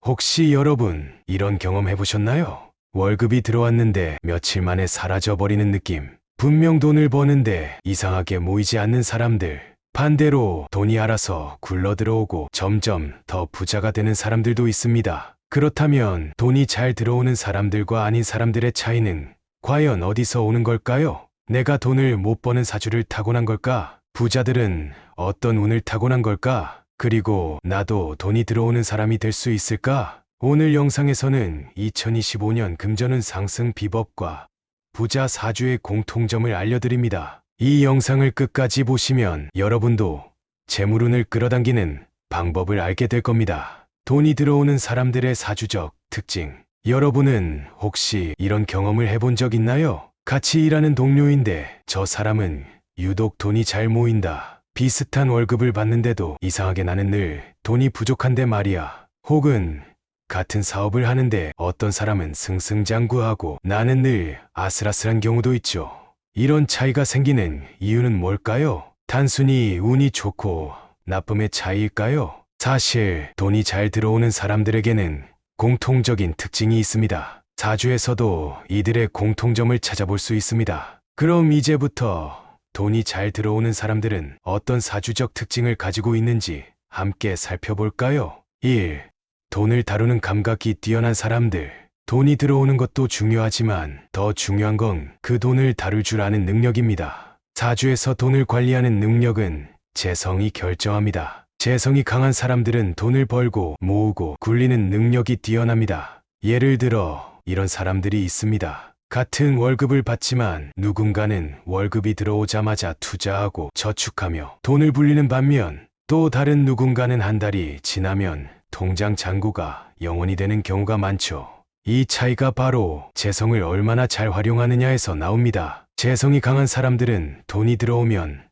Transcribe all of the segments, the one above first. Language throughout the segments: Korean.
혹시 여러분 이런 경험 해보셨나요? 월급이 들어왔는데 며칠 만에 사라져버리는 느낌. 분명 돈을 버는데 이상하게 모이지 않는 사람들. 반대로 돈이 알아서 굴러들어오고 점점 더 부자가 되는 사람들도 있습니다. 그렇다면 돈이 잘 들어오는 사람들과 아닌 사람들의 차이는 과연 어디서 오는 걸까요? 내가 돈을 못 버는 사주를 타고난 걸까? 부자들은 어떤 운을 타고난 걸까? 그리고 나도 돈이 들어오는 사람이 될 수 있을까? 오늘 영상에서는 2025년 금전운 상승 비법과 부자 사주의 공통점을 알려드립니다. 이 영상을 끝까지 보시면 여러분도 재물운을 끌어당기는 방법을 알게 될 겁니다. 돈이 들어오는 사람들의 사주적 특징. 여러분은 혹시 이런 경험을 해본 적 있나요? 같이 일하는 동료인데 저 사람은 유독 돈이 잘 모인다. 비슷한 월급을 받는데도 이상하게 나는 늘 돈이 부족한데 말이야. 혹은 같은 사업을 하는데 어떤 사람은 승승장구하고 나는 늘 아슬아슬한 경우도 있죠. 이런 차이가 생기는 이유는 뭘까요? 단순히 운이 좋고 나쁨의 차이일까요? 사실 돈이 잘 들어오는 사람들에게는 공통적인 특징이 있습니다. 사주에서도 이들의 공통점을 찾아볼 수 있습니다. 그럼 이제부터 돈이 잘 들어오는 사람들은 어떤 사주적 특징을 가지고 있는지 함께 살펴볼까요? 1. 돈을 다루는 감각이 뛰어난 사람들. 돈이 들어오는 것도 중요하지만 더 중요한 건 그 돈을 다룰 줄 아는 능력입니다. 사주에서 돈을 관리하는 능력은 재성이 결정합니다. 재성이 강한 사람들은 돈을 벌고 모으고 굴리는 능력이 뛰어납니다. 예를 들어 이런 사람들이 있습니다. 같은 월급을 받지만 누군가는 월급이 들어오자마자 투자하고 저축하며 돈을 불리는 반면 또 다른 누군가는 한 달이 지나면 통장 잔고가 0원이 되는 경우가 많죠. 이 차이가 바로 재성을 얼마나 잘 활용하느냐에서 나옵니다. 재성이 강한 사람들은 돈이 들어오면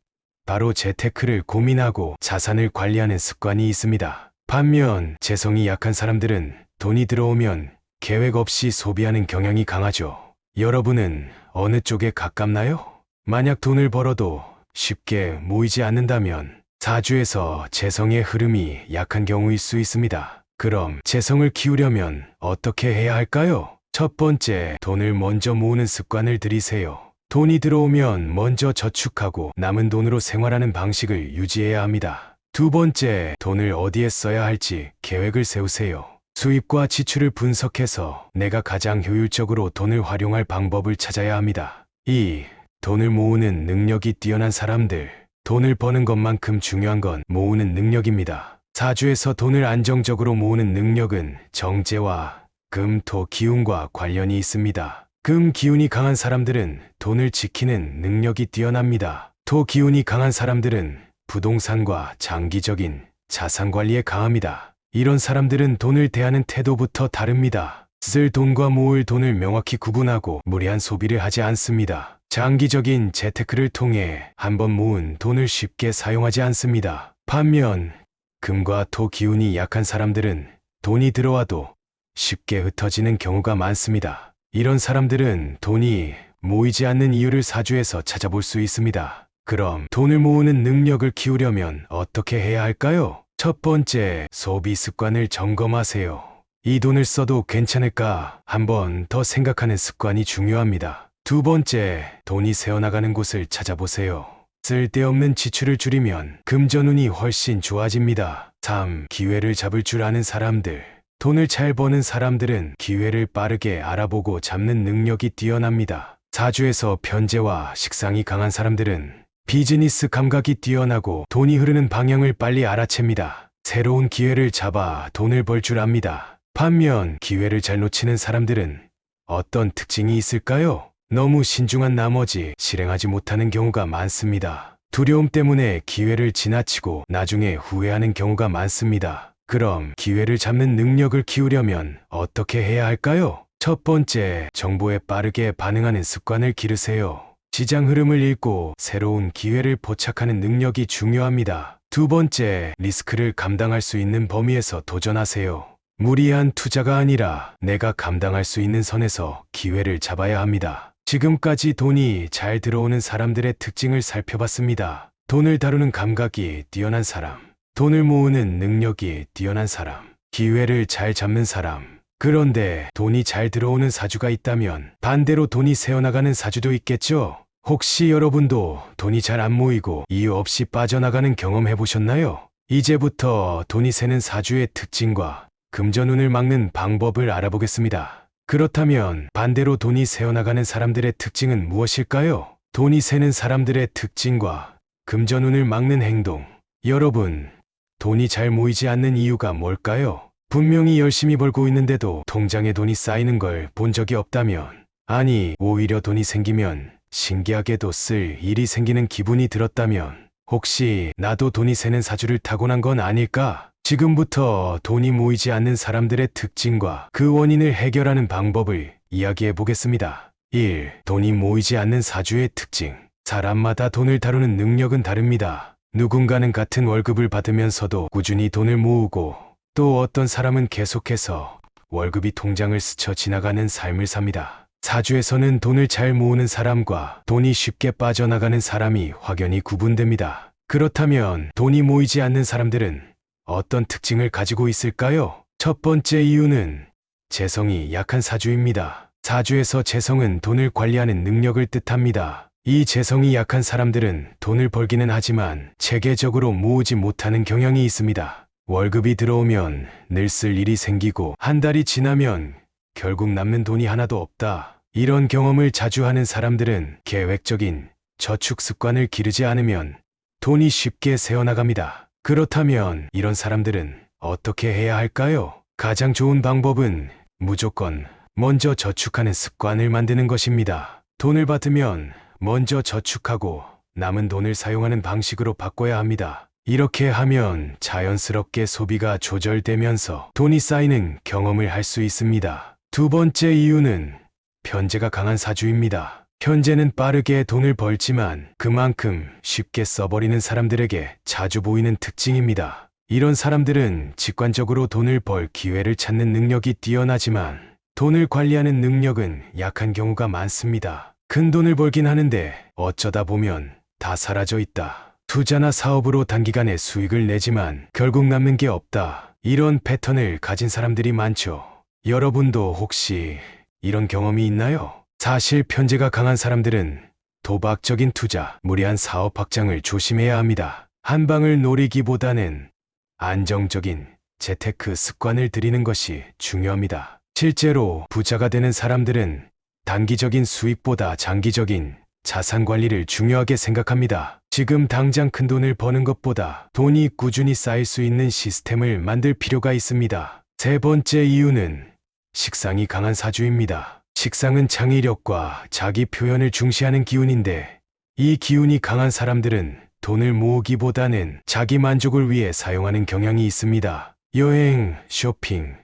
바로 재테크를 고민하고 자산을 관리하는 습관이 있습니다. 반면 재성이 약한 사람들은 돈이 들어오면 계획 없이 소비하는 경향이 강하죠. 여러분은 어느 쪽에 가깝나요? 만약 돈을 벌어도 쉽게 모이지 않는다면 사주에서 재성의 흐름이 약한 경우일 수 있습니다. 그럼 재성을 키우려면 어떻게 해야 할까요? 첫 번째, 돈을 먼저 모으는 습관을 들이세요. 돈이 들어오면 먼저 저축하고 남은 돈으로 생활하는 방식을 유지해야 합니다. 두 번째, 돈을 어디에 써야 할지 계획을 세우세요. 수입과 지출을 분석해서 내가 가장 효율적으로 돈을 활용할 방법을 찾아야 합니다. 2. 돈을 모으는 능력이 뛰어난 사람들. 돈을 버는 것만큼 중요한 건 모으는 능력입니다. 사주에서 돈을 안정적으로 모으는 능력은 정제와 금, 토, 기운과 관련이 있습니다. 금 기운이 강한 사람들은 돈을 지키는 능력이 뛰어납니다. 토 기운이 강한 사람들은 부동산과 장기적인 자산 관리에 강합니다. 이런 사람들은 돈을 대하는 태도부터 다릅니다. 쓸 돈과 모을 돈을 명확히 구분하고 무리한 소비를 하지 않습니다. 장기적인 재테크를 통해 한번 모은 돈을 쉽게 사용하지 않습니다. 반면 금과 토 기운이 약한 사람들은 돈이 들어와도 쉽게 흩어지는 경우가 많습니다. 이런 사람들은 돈이 모이지 않는 이유를 사주에서 찾아볼 수 있습니다. 그럼 돈을 모으는 능력을 키우려면 어떻게 해야 할까요? 첫 번째, 소비 습관을 점검하세요. 이 돈을 써도 괜찮을까 한번 더 생각하는 습관이 중요합니다. 두 번째, 돈이 새어나가는 곳을 찾아보세요. 쓸데없는 지출을 줄이면 금전운이 훨씬 좋아집니다. 3. 기회를 잡을 줄 아는 사람들. 돈을 잘 버는 사람들은 기회를 빠르게 알아보고 잡는 능력이 뛰어납니다. 사주에서 편재와 식상이 강한 사람들은 비즈니스 감각이 뛰어나고 돈이 흐르는 방향을 빨리 알아챕니다. 새로운 기회를 잡아 돈을 벌 줄 압니다. 반면 기회를 잘 놓치는 사람들은 어떤 특징이 있을까요? 너무 신중한 나머지 실행하지 못하는 경우가 많습니다. 두려움 때문에 기회를 지나치고 나중에 후회하는 경우가 많습니다. 그럼 기회를 잡는 능력을 키우려면 어떻게 해야 할까요? 첫 번째, 정보에 빠르게 반응하는 습관을 기르세요. 시장 흐름을 읽고 새로운 기회를 포착하는 능력이 중요합니다. 두 번째, 리스크를 감당할 수 있는 범위에서 도전하세요. 무리한 투자가 아니라 내가 감당할 수 있는 선에서 기회를 잡아야 합니다. 지금까지 돈이 잘 들어오는 사람들의 특징을 살펴봤습니다. 돈을 다루는 감각이 뛰어난 사람, 돈을 모으는 능력이 뛰어난 사람, 기회를 잘 잡는 사람. 그런데 돈이 잘 들어오는 사주가 있다면 반대로 돈이 새어나가는 사주도 있겠죠? 혹시 여러분도 돈이 잘 안 모이고 이유 없이 빠져나가는 경험 해보셨나요? 이제부터 돈이 새는 사주의 특징과 금전운을 막는 방법을 알아보겠습니다. 그렇다면 반대로 돈이 새어나가는 사람들의 특징은 무엇일까요? 돈이 새는 사람들의 특징과 금전운을 막는 행동. 여러분, 돈이 잘 모이지 않는 이유가 뭘까요? 분명히 열심히 벌고 있는데도 통장에 돈이 쌓이는 걸 본 적이 없다면, 아니, 오히려 돈이 생기면 신기하게도 쓸 일이 생기는 기분이 들었다면, 혹시 나도 돈이 새는 사주를 타고난 건 아닐까? 지금부터 돈이 모이지 않는 사람들의 특징과 그 원인을 해결하는 방법을 이야기해 보겠습니다. 1. 돈이 모이지 않는 사주의 특징. 사람마다 돈을 다루는 능력은 다릅니다. 누군가는 같은 월급을 받으면서도 꾸준히 돈을 모으고, 또 어떤 사람은 계속해서 월급이 통장을 스쳐 지나가는 삶을 삽니다. 사주에서는 돈을 잘 모으는 사람과 돈이 쉽게 빠져나가는 사람이 확연히 구분됩니다. 그렇다면 돈이 모이지 않는 사람들은 어떤 특징을 가지고 있을까요? 첫 번째 이유는 재성이 약한 사주입니다. 사주에서 재성은 돈을 관리하는 능력을 뜻합니다. 이 재성이 약한 사람들은 돈을 벌기는 하지만 체계적으로 모으지 못하는 경향이 있습니다. 월급이 들어오면 늘 쓸 일이 생기고 한 달이 지나면 결국 남는 돈이 하나도 없다. 이런 경험을 자주 하는 사람들은 계획적인 저축 습관을 기르지 않으면 돈이 쉽게 새어나갑니다. 그렇다면 이런 사람들은 어떻게 해야 할까요? 가장 좋은 방법은 무조건 먼저 저축하는 습관을 만드는 것입니다. 돈을 받으면 먼저 저축하고 남은 돈을 사용하는 방식으로 바꿔야 합니다. 이렇게 하면 자연스럽게 소비가 조절되면서 돈이 쌓이는 경험을 할 수 있습니다. 두 번째 이유는 편제가 강한 사주입니다. 편제는 빠르게 돈을 벌지만 그만큼 쉽게 써버리는 사람들에게 자주 보이는 특징입니다. 이런 사람들은 직관적으로 돈을 벌 기회를 찾는 능력이 뛰어나지만 돈을 관리하는 능력은 약한 경우가 많습니다. 큰 돈을 벌긴 하는데 어쩌다 보면 다 사라져 있다. 투자나 사업으로 단기간에 수익을 내지만 결국 남는 게 없다. 이런 패턴을 가진 사람들이 많죠. 여러분도 혹시 이런 경험이 있나요? 사실 편제가 강한 사람들은 도박적인 투자, 무리한 사업 확장을 조심해야 합니다. 한 방을 노리기보다는 안정적인 재테크 습관을 들이는 것이 중요합니다. 실제로 부자가 되는 사람들은 단기적인 수익보다 장기적인 자산 관리를 중요하게 생각합니다. 지금 당장 큰 돈을 버는 것보다 돈이 꾸준히 쌓일 수 있는 시스템을 만들 필요가 있습니다. 세 번째 이유는 식상이 강한 사주입니다. 식상은 창의력과 자기 표현을 중시하는 기운인데 이 기운이 강한 사람들은 돈을 모으기보다는 자기 만족을 위해 사용하는 경향이 있습니다. 여행, 쇼핑,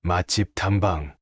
맛집 탐방,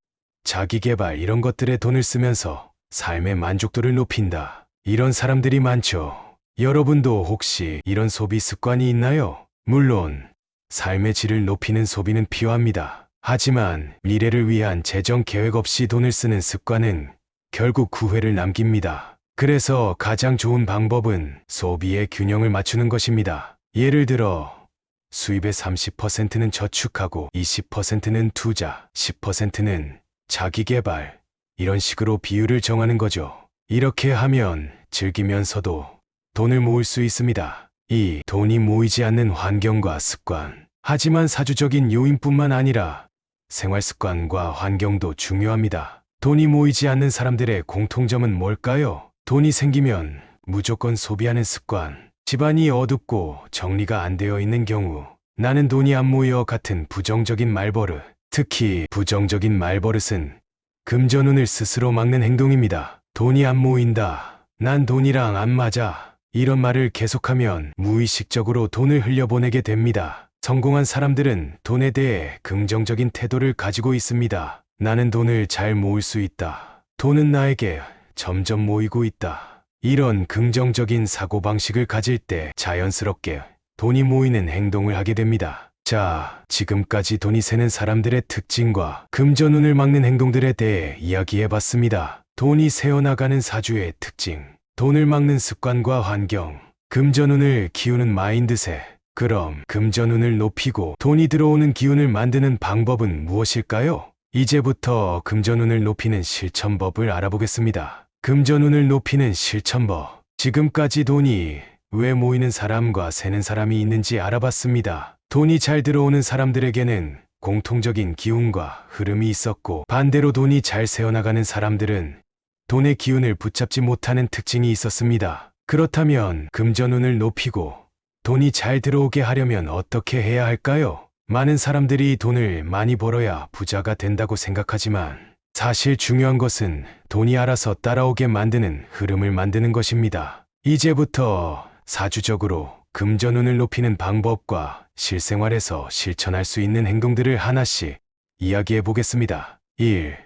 자기 개발 이런 것들에 돈을 쓰면서 삶의 만족도를 높인다. 이런 사람들이 많죠. 여러분도 혹시 이런 소비 습관이 있나요? 물론 삶의 질을 높이는 소비는 필요합니다. 하지만 미래를 위한 재정 계획 없이 돈을 쓰는 습관은 결국 후회를 남깁니다. 그래서 가장 좋은 방법은 소비의 균형을 맞추는 것입니다. 예를 들어 수입의 30%는 저축하고 20%는 투자, 10%는 자기 개발, 이런 식으로 비율을 정하는 거죠. 이렇게 하면 즐기면서도 돈을 모을 수 있습니다. 이 돈이 모이지 않는 환경과 습관. 하지만 사주적인 요인뿐만 아니라 생활 습관과 환경도 중요합니다. 돈이 모이지 않는 사람들의 공통점은 뭘까요? 돈이 생기면 무조건 소비하는 습관. 집안이 어둡고 정리가 안 되어 있는 경우, 나는 돈이 안 모여 같은 부정적인 말버릇. 특히 부정적인 말버릇은 금전운을 스스로 막는 행동입니다. 돈이 안 모인다. 난 돈이랑 안 맞아. 이런 말을 계속하면 무의식적으로 돈을 흘려보내게 됩니다. 성공한 사람들은 돈에 대해 긍정적인 태도를 가지고 있습니다. 나는 돈을 잘 모을 수 있다. 돈은 나에게 점점 모이고 있다. 이런 긍정적인 사고방식을 가질 때 자연스럽게 돈이 모이는 행동을 하게 됩니다. 자, 지금까지 돈이 새는 사람들의 특징과 금전운을 막는 행동들에 대해 이야기해봤습니다. 돈이 새어나가는 사주의 특징, 돈을 막는 습관과 환경, 금전운을 키우는 마인드셋, 그럼 금전운을 높이고 돈이 들어오는 기운을 만드는 방법은 무엇일까요? 이제부터 금전운을 높이는 실천법을 알아보겠습니다. 금전운을 높이는 실천법. 지금까지 돈이 왜 모이는 사람과 새는 사람이 있는지 알아봤습니다. 돈이 잘 들어오는 사람들에게는 공통적인 기운과 흐름이 있었고, 반대로 돈이 잘 새어나가는 사람들은 돈의 기운을 붙잡지 못하는 특징이 있었습니다. 그렇다면 금전운을 높이고 돈이 잘 들어오게 하려면 어떻게 해야 할까요? 많은 사람들이 돈을 많이 벌어야 부자가 된다고 생각하지만, 사실 중요한 것은 돈이 알아서 따라오게 만드는 흐름을 만드는 것입니다. 이제부터 사주적으로 금전운을 높이는 방법과 실생활에서 실천할 수 있는 행동들을 하나씩 이야기해 보겠습니다. 1.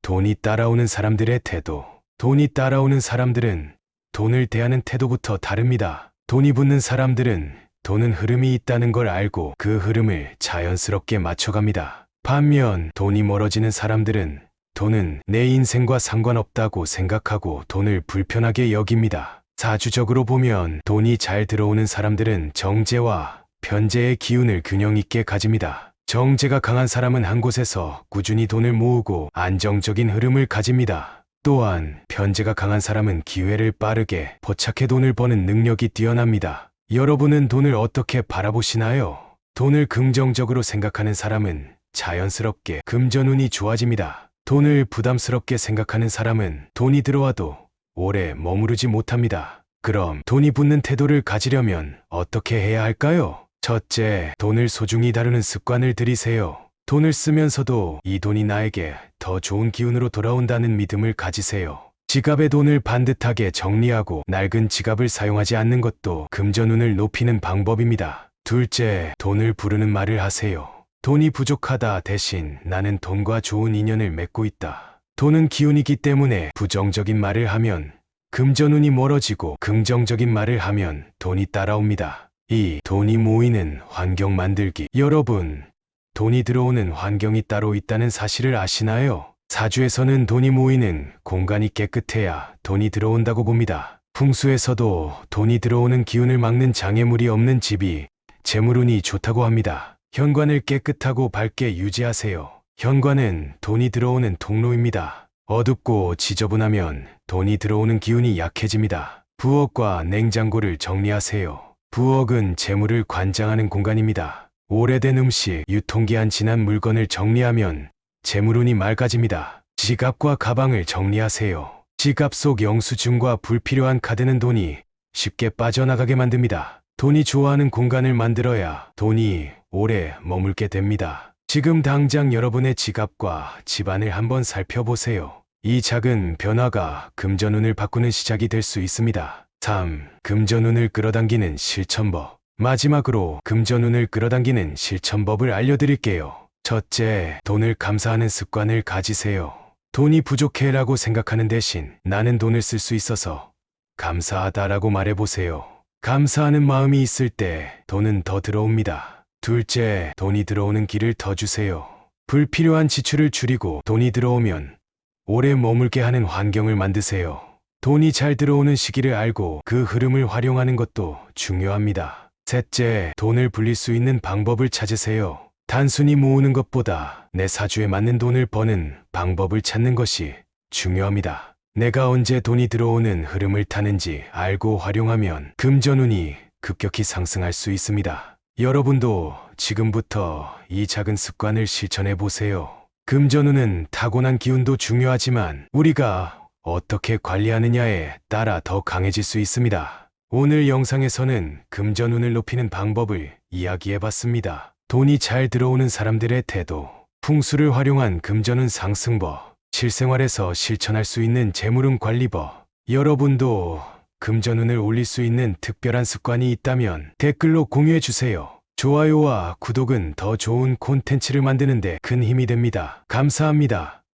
돈이 따라오는 사람들의 태도. 돈이 따라오는 사람들은 돈을 대하는 태도부터 다릅니다. 돈이 붙는 사람들은 돈은 흐름이 있다는 걸 알고 그 흐름을 자연스럽게 맞춰갑니다. 반면 돈이 멀어지는 사람들은 돈은 내 인생과 상관없다고 생각하고 돈을 불편하게 여깁니다. 사주적으로 보면 돈이 잘 들어오는 사람들은 정제와 편제의 기운을 균형 있게 가집니다. 정제가 강한 사람은 한 곳에서 꾸준히 돈을 모으고 안정적인 흐름을 가집니다. 또한 편제가 강한 사람은 기회를 빠르게 포착해 돈을 버는 능력이 뛰어납니다. 여러분은 돈을 어떻게 바라보시나요? 돈을 긍정적으로 생각하는 사람은 자연스럽게 금전운이 좋아집니다. 돈을 부담스럽게 생각하는 사람은 돈이 들어와도 오래 머무르지 못합니다. 그럼 돈이 붙는 태도를 가지려면 어떻게 해야 할까요? 첫째, 돈을 소중히 다루는 습관을 들이세요. 돈을 쓰면서도 이 돈이 나에게 더 좋은 기운으로 돌아온다는 믿음을 가지세요. 지갑에 돈을 반듯하게 정리하고 낡은 지갑을 사용하지 않는 것도 금전운을 높이는 방법입니다. 둘째, 돈을 부르는 말을 하세요. 돈이 부족하다 대신 나는 돈과 좋은 인연을 맺고 있다. 돈은 기운이기 때문에 부정적인 말을 하면 금전운이 멀어지고, 긍정적인 말을 하면 돈이 따라옵니다. 2. 돈이 모이는 환경 만들기. 여러분, 돈이 들어오는 환경이 따로 있다는 사실을 아시나요? 사주에서는 돈이 모이는 공간이 깨끗해야 돈이 들어온다고 봅니다. 풍수에서도 돈이 들어오는 기운을 막는 장애물이 없는 집이 재물운이 좋다고 합니다. 현관을 깨끗하고 밝게 유지하세요. 현관은 돈이 들어오는 통로입니다. 어둡고 지저분하면 돈이 들어오는 기운이 약해집니다. 부엌과 냉장고를 정리하세요. 부엌은 재물을 관장하는 공간입니다. 오래된 음식, 유통기한 지난 물건을 정리하면 재물운이 맑아집니다. 지갑과 가방을 정리하세요. 지갑 속 영수증과 불필요한 카드는 돈이 쉽게 빠져나가게 만듭니다. 돈이 좋아하는 공간을 만들어야 돈이 오래 머물게 됩니다. 지금 당장 여러분의 지갑과 집안을 한번 살펴보세요. 이 작은 변화가 금전운을 바꾸는 시작이 될 수 있습니다. 3. 금전운을 끌어당기는 실천법. 마지막으로 금전운을 끌어당기는 실천법을 알려드릴게요. 첫째, 돈을 감사하는 습관을 가지세요. 돈이 부족해라고 생각하는 대신 나는 돈을 쓸 수 있어서 감사하다라고 말해보세요. 감사하는 마음이 있을 때 돈은 더 들어옵니다. 둘째, 돈이 들어오는 길을 더 주세요. 불필요한 지출을 줄이고 돈이 들어오면 오래 머물게 하는 환경을 만드세요. 돈이 잘 들어오는 시기를 알고 그 흐름을 활용하는 것도 중요합니다. 셋째, 돈을 불릴 수 있는 방법을 찾으세요. 단순히 모으는 것보다 내 사주에 맞는 돈을 버는 방법을 찾는 것이 중요합니다. 내가 언제 돈이 들어오는 흐름을 타는지 알고 활용하면 금전운이 급격히 상승할 수 있습니다. 여러분도 지금부터 이 작은 습관을 실천해 보세요. 금전운은 타고난 기운도 중요하지만 우리가 어떻게 관리하느냐에 따라 더 강해질 수 있습니다. 오늘 영상에서는 금전운을 높이는 방법을 이야기해봤습니다. 돈이 잘 들어오는 사람들의 태도, 풍수를 활용한 금전운 상승법, 실생활에서 실천할 수 있는 재물운 관리법. 여러분도 금전운을 올릴 수 있는 특별한 습관이 있다면 댓글로 공유해주세요. 좋아요와 구독은 더 좋은 콘텐츠를 만드는 데 큰 힘이 됩니다. 감사합니다.